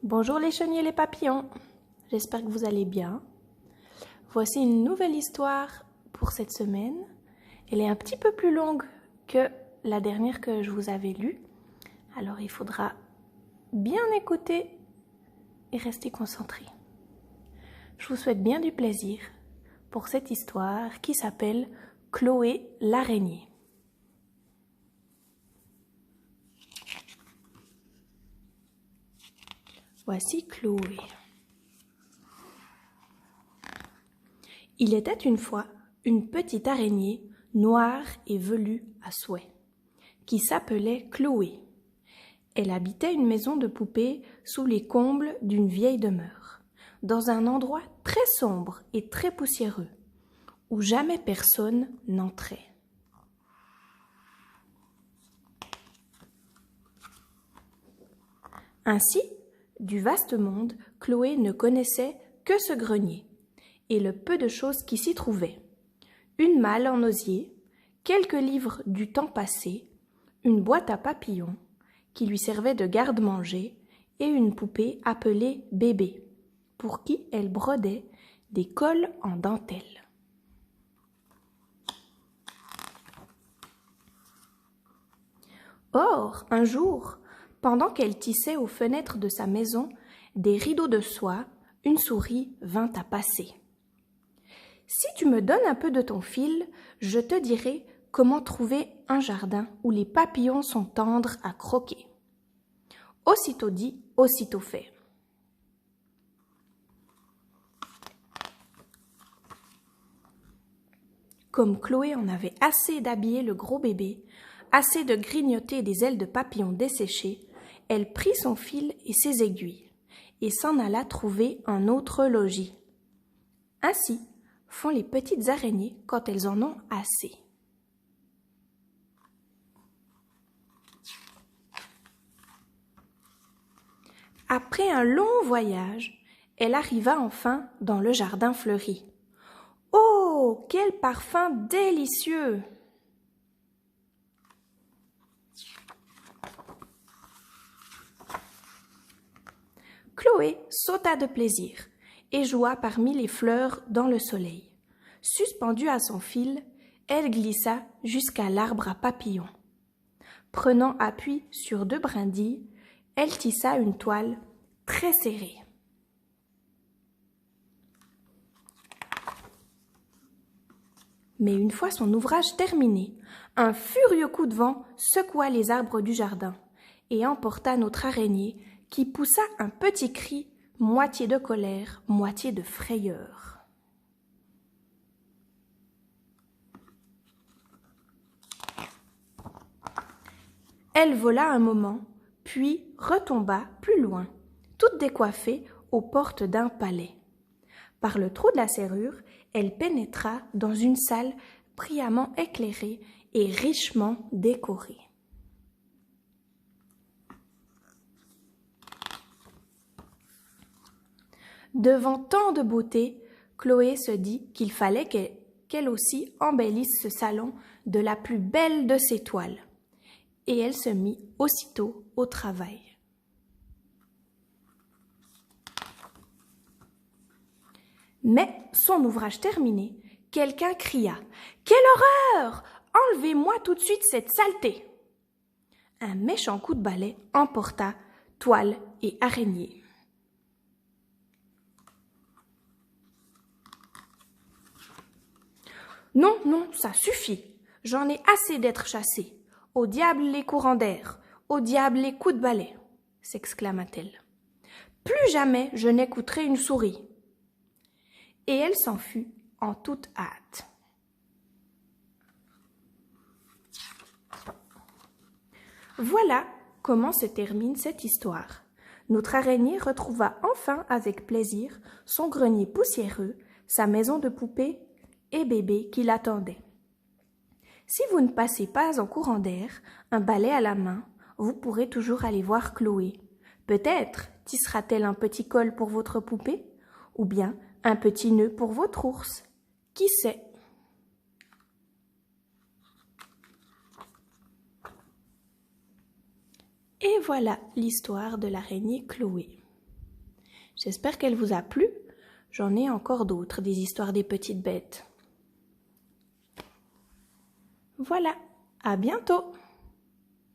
Bonjour les chenilles et les papillons, j'espère que vous allez bien. Voici une nouvelle histoire pour cette semaine. Elle est un petit peu plus longue que la dernière que je vous avais lue. Alors il faudra bien écouter et rester concentré. Je vous souhaite bien du plaisir pour cette histoire qui s'appelle Chloé l'araignée. Voici Chloé. Il était une fois une petite araignée noire et velue à souhait, qui s'appelait Chloé. Elle habitait une maison de poupée sous les combles d'une vieille demeure, dans un endroit très sombre et très poussiéreux, où jamais personne n'entrait. Ainsi, du vaste monde, Chloé ne connaissait que ce grenier et le peu de choses qui s'y trouvaient. Une malle en osier, quelques livres du temps passé, une boîte à papillons qui lui servait de garde-manger et une poupée appelée Bébé, pour qui elle brodait des cols en dentelle. Or, un jour, pendant qu'elle tissait aux fenêtres de sa maison des rideaux de soie, une souris vint à passer. « Si tu me donnes un peu de ton fil, je te dirai comment trouver un jardin où les papillons sont tendres à croquer. » Aussitôt dit, aussitôt fait. Comme Chloé en avait assez d'habiller le gros bébé, assez de grignoter des ailes de papillon desséchées, elle prit son fil et ses aiguilles, et s'en alla trouver un autre logis. Ainsi font les petites araignées quand elles en ont assez. Après un long voyage, elle arriva enfin dans le jardin fleuri. Oh, quel parfum délicieux! Chloé sauta de plaisir et joua parmi les fleurs dans le soleil. Suspendue à son fil, elle glissa jusqu'à l'arbre à papillons. Prenant appui sur deux brindilles, elle tissa une toile très serrée. Mais une fois son ouvrage terminé, un furieux coup de vent secoua les arbres du jardin et emporta notre araignée qui poussa un petit cri, moitié de colère, moitié de frayeur. Elle vola un moment, puis retomba plus loin, toute décoiffée, aux portes d'un palais. Par le trou de la serrure, elle pénétra dans une salle brillamment éclairée et richement décorée. Devant tant de beauté, Chloé se dit qu'il fallait qu'elle aussi embellisse ce salon de la plus belle de ses toiles. Et elle se mit aussitôt au travail. Mais, son ouvrage terminé, quelqu'un cria « Quelle horreur! Enlevez-moi tout de suite cette saleté !» Un méchant coup de balai emporta toile et araignée. Non, non, ça suffit. J'en ai assez d'être chassée. Au diable les courants d'air, au diable les coups de balai, s'exclama-t-elle. Plus jamais je n'écouterai une souris. Et elle s'enfuit en toute hâte. Voilà comment se termine cette histoire. Notre araignée retrouva enfin avec plaisir son grenier poussiéreux, sa maison de poupée et Bébé qui l'attendait. Si vous ne passez pas en courant d'air, un balai à la main, vous pourrez toujours aller voir Chloé. Peut-être tissera-t-elle un petit col pour votre poupée, ou bien un petit nœud pour votre ours. Qui sait? Et voilà l'histoire de l'araignée Chloé. J'espère qu'elle vous a plu. J'en ai encore d'autres, des histoires des petites bêtes. Voilà, à bientôt!